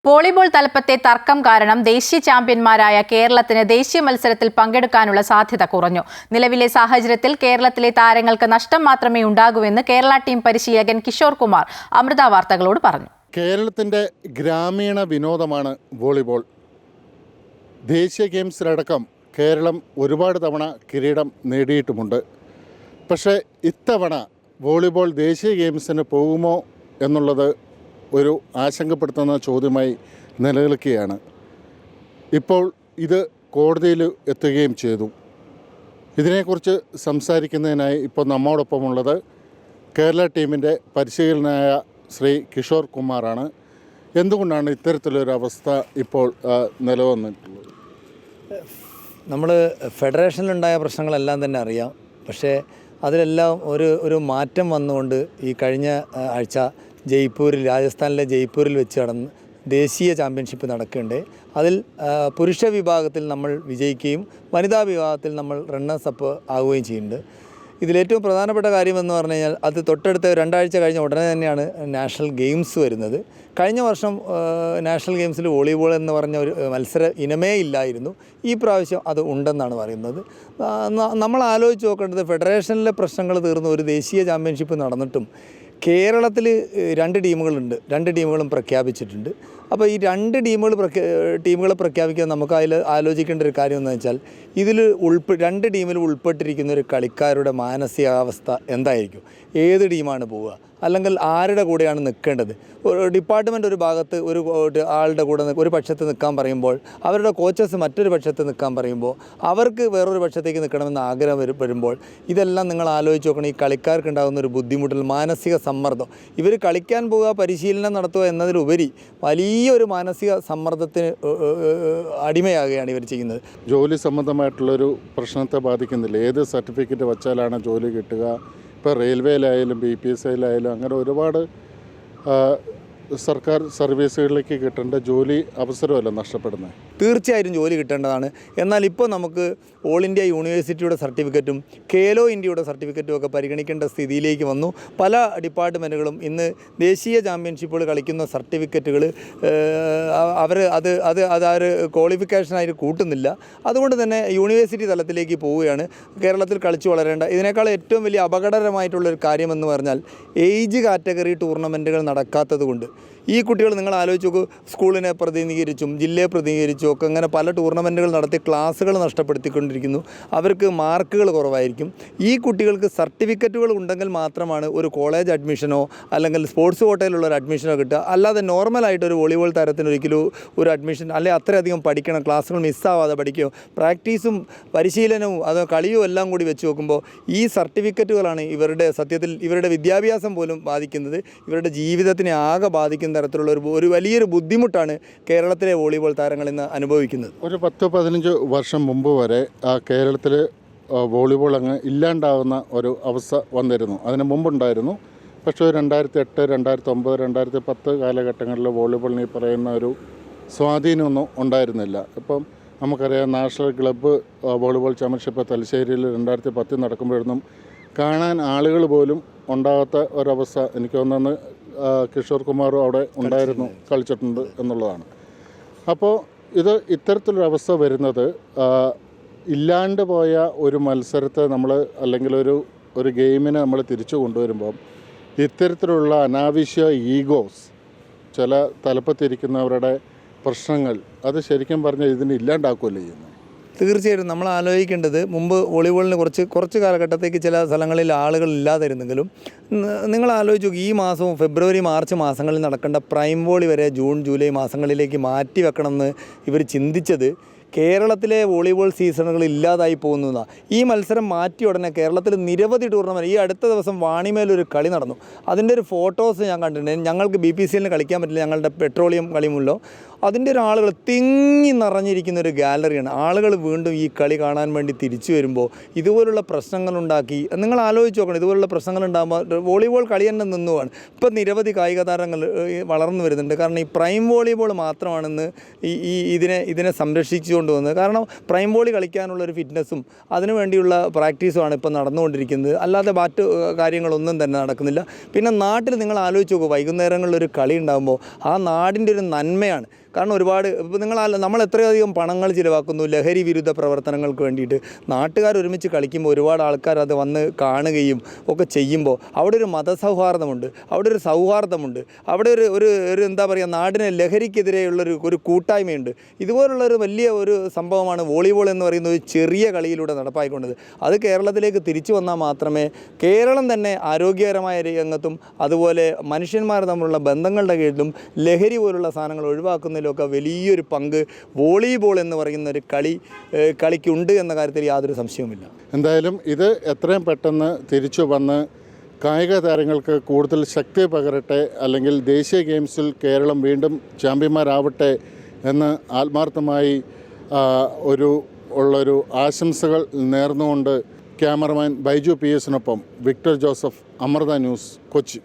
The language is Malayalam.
വോളിബോൾ തലപ്പത്തെ തർക്കം കാരണം ദേശീയ ചാമ്പ്യന്മാരായ കേരളത്തിന് ദേശീയ മത്സരത്തിൽ പങ്കെടുക്കാനുള്ള സാധ്യത കുറഞ്ഞു. നിലവിലെ സാഹചര്യത്തിൽ കേരളത്തിലെ താരങ്ങൾക്ക് നഷ്ടം മാത്രമേ ഉണ്ടാകൂവെന്ന് കേരള ടീം പരിശീലകൻ കിഷോർ കുമാർ അമൃത വാർത്തകളോട് പറഞ്ഞു. കേരളത്തിൻ്റെ ഗ്രാമീണ വിനോദമാണ് വോളിബോൾ. ദേശീയ ഗെയിംസിലടക്കം കേരളം ഒരുപാട് തവണ കിരീടം നേടിയിട്ടുമുണ്ട്. പക്ഷേ ഇത്തവണ വോളിബോൾ ദേശീയ ഗെയിംസിന് പോകുമോ എന്നുള്ളത് ഒരു ആശങ്കപ്പെടുത്തുന്ന ചോദ്യമായി നിലനിൽക്കുകയാണ്. ഇപ്പോൾ ഇത് കോടതിയിൽ എത്തുകയും ചെയ്തു. ഇതിനെക്കുറിച്ച് സംസാരിക്കുന്നതിനായി ഇപ്പോൾ നമ്മോടൊപ്പമുള്ളത് കേരള ടീമിൻ്റെ പരിശീലകനായ ശ്രീ കിഷോർ കുമാറാണ്. എന്തുകൊണ്ടാണ് ഇത്തരത്തിലൊരവസ്ഥ ഇപ്പോൾ നിലവന്നിട്ടുള്ളത്? നമ്മൾ ഫെഡറേഷനിലുണ്ടായ പ്രശ്നങ്ങളെല്ലാം തന്നെ അറിയാം. പക്ഷേ അതിലെല്ലാം ഒരു മാറ്റം വന്നുകൊണ്ട് ഈ കഴിഞ്ഞ ആഴ്ച ജയ്പൂരിൽ, രാജസ്ഥാനിലെ ജയ്പൂരിൽ വെച്ച് നടന്ന് ദേശീയ ചാമ്പ്യൻഷിപ്പ് നടക്കുകയുണ്ട്. അതിൽ പുരുഷ വിഭാഗത്തിൽ നമ്മൾ വിജയിക്കുകയും വനിതാ വിഭാഗത്തിൽ നമ്മൾ റണ്ണേഴ്സ് അപ്പ് ആവുകയും ചെയ്യുന്നുണ്ട്. ഇതിലേറ്റവും പ്രധാനപ്പെട്ട കാര്യമെന്ന് പറഞ്ഞു കഴിഞ്ഞാൽ അത് തൊട്ടടുത്ത 2 ആഴ്ച കഴിഞ്ഞ ഉടനെ തന്നെയാണ് നാഷണൽ ഗെയിംസ് വരുന്നത്. കഴിഞ്ഞ വർഷം നാഷണൽ ഗെയിംസിൽ വോളിബോൾ എന്ന് പറഞ്ഞ ഒരു മത്സര ഇനമേ ഇല്ലായിരുന്നു. ഈ പ്രാവശ്യം അത് ഉണ്ടെന്നാണ് പറയുന്നത്. നമ്മൾ ആലോചിച്ച് നോക്കേണ്ടത്, ഫെഡറേഷനിലെ പ്രശ്നങ്ങൾ തീർന്ന് ഒരു ദേശീയ ചാമ്പ്യൻഷിപ്പ് നടന്നിട്ടും കേരളത്തിൽ 2 ടീമുകളുണ്ട്. 2 ടീമുകളും പ്രഖ്യാപിച്ചിട്ടുണ്ട്. അപ്പോൾ ഈ 2 ടീമുകളെ പ്രഖ്യാപിക്കാൻ നമുക്ക് അതിൽ ആലോചിക്കേണ്ട ഒരു കാര്യം എന്ന് വെച്ചാൽ, ഇതിൽ 2 ടീമിൽ ഉൾപ്പെട്ടിരിക്കുന്ന ഒരു കളിക്കാരുടെ മാനസികാവസ്ഥ എന്തായിരിക്കും? ഏത് ടീമാണ് പോവുക? അല്ലെങ്കിൽ ആരുടെ കൂടെയാണ് നിൽക്കേണ്ടത്? ഒരു ഡിപ്പാർട്ട്മെൻറ്റ് ഒരു ഭാഗത്ത് ഒരു ആളുടെ കൂടെ ഒരു പക്ഷത്ത് നിൽക്കാൻ പറയുമ്പോൾ, അവരുടെ കോച്ചസ് മറ്റൊരു പക്ഷത്ത് നിൽക്കാൻ പറയുമ്പോൾ, അവർക്ക് വേറൊരു പക്ഷത്തേക്ക് നിൽക്കണമെന്ന് ആഗ്രഹം വരുമ്പോൾ, ഇതെല്ലാം നിങ്ങൾ ആലോചിച്ച് നോക്കണം. ഈ കളിക്കാർക്ക് ഉണ്ടാകുന്ന ഒരു ബുദ്ധിമുട്ടിൽ മാനസിക സമ്മർദ്ദം, ഇവർ കളിക്കാൻ പോവുക, പരിശീലനം നടത്തുക എന്നതിലുപരി വലിയൊരു മാനസിക സമ്മർദ്ദത്തിന് അടിമയാകുകയാണ് ഇവർ ചെയ്യുന്നത്. ജോലി സംബന്ധമായിട്ടുള്ളൊരു പ്രശ്നത്തെ ബാധിക്കുന്നില്ല. ഏത് സർട്ടിഫിക്കറ്റ് വച്ചാലാണ് ജോലി കിട്ടുക? ഇപ്പോൾ റെയിൽവേയിലായാലും BPSIയിലായാലും അങ്ങനെ ഒരുപാട് സർക്കാർ സർവീസുകളിലേക്ക് കിട്ടേണ്ട ജോലി അവസരമല്ല നഷ്ടപ്പെടുന്നത്. തീർച്ചയായും ജോലി കിട്ടേണ്ടതാണ്. എന്നാൽ ഇപ്പോൾ നമുക്ക് ഓൾ ഇന്ത്യ യൂണിവേഴ്സിറ്റിയുടെ സർട്ടിഫിക്കറ്റും ഖേലോ ഇന്ത്യയുടെ സർട്ടിഫിക്കറ്റും ഒക്കെ പരിഗണിക്കേണ്ട സ്ഥിതിയിലേക്ക് വന്നു. പല ഡിപ്പാർട്ട്മെൻറ്റുകളും ഇന്ന് ദേശീയ ചാമ്പ്യൻഷിപ്പുകൾ കളിക്കുന്ന സർട്ടിഫിക്കറ്റുകൾ അവർ ക്വാളിഫിക്കേഷനായിട്ട് കൂട്ടുന്നില്ല. അതുകൊണ്ട് തന്നെ യൂണിവേഴ്സിറ്റി തലത്തിലേക്ക് പോവുകയാണ്. കേരളത്തിൽ കളിച്ചു വളരേണ്ട, ഇതിനേക്കാൾ ഏറ്റവും വലിയ അപകടകരമായിട്ടുള്ളൊരു കാര്യമെന്ന് പറഞ്ഞാൽ ഏജ് കാറ്റഗറി ടൂർണമെൻറ്റുകൾ നടക്കാത്തത് കൊണ്ട് ഈ കുട്ടികൾ, നിങ്ങൾ ആലോചിച്ച് നോക്കൂ, സ്കൂളിനെ പ്രതിനിധീകരിച്ചും ജില്ലയെ പ്രതിനിധീകരിച്ചും ഒക്കെ അങ്ങനെ പല ടൂർണമെൻറ്റുകൾ നടത്തി ക്ലാസ്സുകൾ നഷ്ടപ്പെടുത്തിക്കൊണ്ടിരിക്കുന്നു. അവർക്ക് മാർക്കുകൾ കുറവായിരിക്കും. ഈ കുട്ടികൾക്ക് സർട്ടിഫിക്കറ്റുകൾ ഉണ്ടെങ്കിൽ മാത്രമാണ് ഒരു കോളേജ് അഡ്മിഷനോ അല്ലെങ്കിൽ സ്പോർട്സ് കോട്ടയിലുള്ള ഒരു അഡ്മിഷനോ കിട്ടുക. അല്ലാതെ നോർമലായിട്ടൊരു വോളിബോൾ താരത്തിന് ഒരിക്കലും ഒരു അഡ്മിഷൻ, അല്ലെങ്കിൽ അത്രയധികം പഠിക്കണം, ക്ലാസ്സുകൾ മിസ്സാവാതെ പഠിക്കുകയോ പ്രാക്ടീസും പരിശീലനവും അതോ കളിയും എല്ലാം കൂടി വെച്ച് നോക്കുമ്പോൾ ഈ സർട്ടിഫിക്കറ്റുകളാണ് സത്യത്തിൽ ഇവരുടെ വിദ്യാഭ്യാസം പോലും ബാധിക്കുന്നത്. ഇവരുടെ ജീവിതത്തിനെ ആകെ ബാധിക്കുന്ന തരത്തിലുള്ള ഒരു വലിയൊരു ബുദ്ധിമുട്ടാണ് കേരളത്തിലെ വോളിബോൾ താരങ്ങൾ ഇന്ന് അനുഭവിക്കുന്നത്. ഒരു 10-15 വർഷം മുമ്പ് വരെ കേരളത്തിൽ വോളിബോൾ അങ്ങ് ഇല്ലാണ്ടാവുന്ന ഒരു അവസ്ഥ വന്നിരുന്നു. അതിന് മുമ്പുണ്ടായിരുന്നു. പക്ഷേ 2008, 2009, 2010 കാലഘട്ടങ്ങളിൽ വോളിബോളിന് ഈ പറയുന്ന ഒരു സ്വാധീനമൊന്നും ഉണ്ടായിരുന്നില്ല. ഇപ്പം നമുക്കറിയാം, നാഷണൽ ക്ലബ്ബ് വോളിബോൾ ചാമ്പ്യൻഷിപ്പ് തലശ്ശേരിയിൽ 2010 നടക്കുമ്പോഴൊന്നും കാണാൻ ആളുകൾ പോലും ഉണ്ടാകാത്ത ഒരവസ്ഥ. എനിക്ക് തോന്നുന്നു കിഷോർ കുമാറും അവിടെ ഉണ്ടായിരുന്നു, കളിച്ചിട്ടുണ്ട് എന്നുള്ളതാണ്. അപ്പോൾ ഇത്തരത്തിലൊരവസ്ഥ വരുന്നത്, ഇല്ലാണ്ട് പോയ ഒരു മത്സരത്തെ നമ്മൾ അല്ലെങ്കിൽ ഒരു ഗെയിമിനെ നമ്മൾ തിരിച്ചു കൊണ്ടുവരുമ്പം ഇത്തരത്തിലുള്ള അനാവശ്യ ഈഗോസ്, ചില തലപ്പത്തിരിക്കുന്നവരുടെ പ്രശ്നങ്ങൾ, അത് ശരിക്കും പറഞ്ഞാൽ ഇതിന് ഇല്ലാണ്ടാക്കുകയല്ലേ ചെയ്യുന്നത്. തീർച്ചയായിട്ടും നമ്മൾ ആലോചിക്കേണ്ടത്, മുമ്പ് വോളിബോളിന് കുറച്ച് കാലഘട്ടത്തേക്ക് ചില സ്ഥലങ്ങളിൽ ആളുകൾ ഇല്ലാതിരുന്നെങ്കിലും നിങ്ങൾ ആലോചിച്ചു, ഈ മാസവും ഫെബ്രുവരി മാർച്ച് മാസങ്ങളിൽ നടക്കേണ്ട പ്രൈം വോളി വരെ ജൂൺ ജൂലൈ മാസങ്ങളിലേക്ക് മാറ്റി വെക്കണമെന്ന് ഇവർ ചിന്തിച്ചത് കേരളത്തിലെ വോളിബോൾ സീസണുകൾ ഇല്ലാതായി പോകുന്നതാണ്. ഈ മത്സരം മാറ്റിയ ഉടനെ കേരളത്തിൽ നിരവധി ടൂർണമെൻറ്റ്, ഈ അടുത്ത ദിവസം വാണിമേലൊരു കളി നടന്നു. അതിൻ്റെ ഒരു ഫോട്ടോസ് ഞാൻ കണ്ടിട്ടുണ്ട്. ഞങ്ങൾക്ക് BPCL കളിക്കാൻ പറ്റില്ല, ഞങ്ങളുടെ പെട്രോളിയം കളിമുല്ലോ. അതിൻ്റെ ഒരു ആളുകൾ തിങ്ങി നിറഞ്ഞിരിക്കുന്ന ഒരു ഗാലറിയാണ്. ആളുകൾ വീണ്ടും ഈ കളി കാണാൻ വേണ്ടി തിരിച്ചു വരുമ്പോൾ ഇതുപോലുള്ള പ്രശ്നങ്ങളുണ്ടാക്കി, നിങ്ങൾ ആലോചിച്ച് നോക്കണം, ഇതുപോലുള്ള പ്രശ്നങ്ങളുണ്ടാകുമ്പോൾ വോളിബോൾ കളി തന്നെ നിന്നുവാണ്. ഇപ്പം നിരവധി കായിക താരങ്ങൾ വളർന്നു വരുന്നുണ്ട്. കാരണം ഈ പ്രൈം വോളിബോൾ മാത്രമാണെന്ന് ഇതിനെ സംരക്ഷിച്ചുകൊണ്ട് വന്നത്. കാരണം പ്രൈം വോളി കളിക്കാനുള്ളൊരു ഫിറ്റ്നസ്സും അതിനു വേണ്ടിയുള്ള പ്രാക്ടീസുമാണ് ഇപ്പം നടന്നുകൊണ്ടിരിക്കുന്നത്. അല്ലാതെ മറ്റ് കാര്യങ്ങളൊന്നും തന്നെ നടക്കുന്നില്ല. പിന്നെ നാട്ടിൽ നിങ്ങൾ ആലോചിച്ച് നോക്കൂ, വൈകുന്നേരങ്ങളിലൊരു കളി ഉണ്ടാകുമ്പോൾ ആ നാടിൻ്റെ ഒരു നന്മയാണ്. കാരണം ഒരുപാട് ഇപ്പോൾ നമ്മൾ എത്രയധികം പണങ്ങൾ ചിലവാക്കുന്നു ലഹരി വിരുദ്ധ പ്രവർത്തനങ്ങൾക്ക് വേണ്ടിയിട്ട്. നാട്ടുകാർ ഒരുമിച്ച് കളിക്കുമ്പോൾ ഒരുപാട് ആൾക്കാർ അത് വന്ന് കാണുകയും ഒക്കെ ചെയ്യുമ്പോൾ അവിടെ ഒരു മതസൗഹാർദ്ദമുണ്ട്, അവിടെ ഒരു സൗഹാർദ്ദമുണ്ട്, അവിടെ ഒരു എന്താ പറയുക, നാടിനെ ലഹരിക്കെതിരെയുള്ളൊരു കൂട്ടായ്മയുണ്ട്. ഇതുപോലുള്ളൊരു വലിയ ഒരു സംഭവമാണ് വോളിബോൾ എന്ന് പറയുന്ന ഒരു ചെറിയ കളിയിലൂടെ നടപ്പായിക്കൊണ്ടത്. അത് കേരളത്തിലേക്ക് തിരിച്ചു വന്നാൽ മാത്രമേ കേരളം തന്നെ ആരോഗ്യകരമായ രംഗത്തും അതുപോലെ മനുഷ്യന്മാർ തമ്മിലുള്ള ബന്ധങ്ങളുടെ കീഴിലും ലഹരി പോലുള്ള സാധനങ്ങൾ ഒഴിവാക്കുന്നതിലൊക്കെ വലിയൊരു പങ്ക് വോളിബോൾ എന്ന് പറയുന്ന ഒരു കളിക്കുണ്ട് എന്ന കാര്യത്തിൽ യാതൊരു സംശയവുമില്ല. എന്തായാലും ഇത് എത്രയും പെട്ടെന്ന് തിരിച്ചു വന്ന് കായിക താരങ്ങൾക്ക് കൂടുതൽ ശക്തി പകരട്ടെ, അല്ലെങ്കിൽ ദേശീയ ഗെയിംസിൽ കേരളം വീണ്ടും ചാമ്പ്യന്മാരാവട്ടെ എന്ന് ആത്മാർത്ഥമായി ഉള്ളൊരു ആശംസകൾ നേർന്നുകൊണ്ട് ക്യാമറമാൻ ബൈജു പി എസിനൊപ്പം Victor Joseph, Amrita News, Kochi.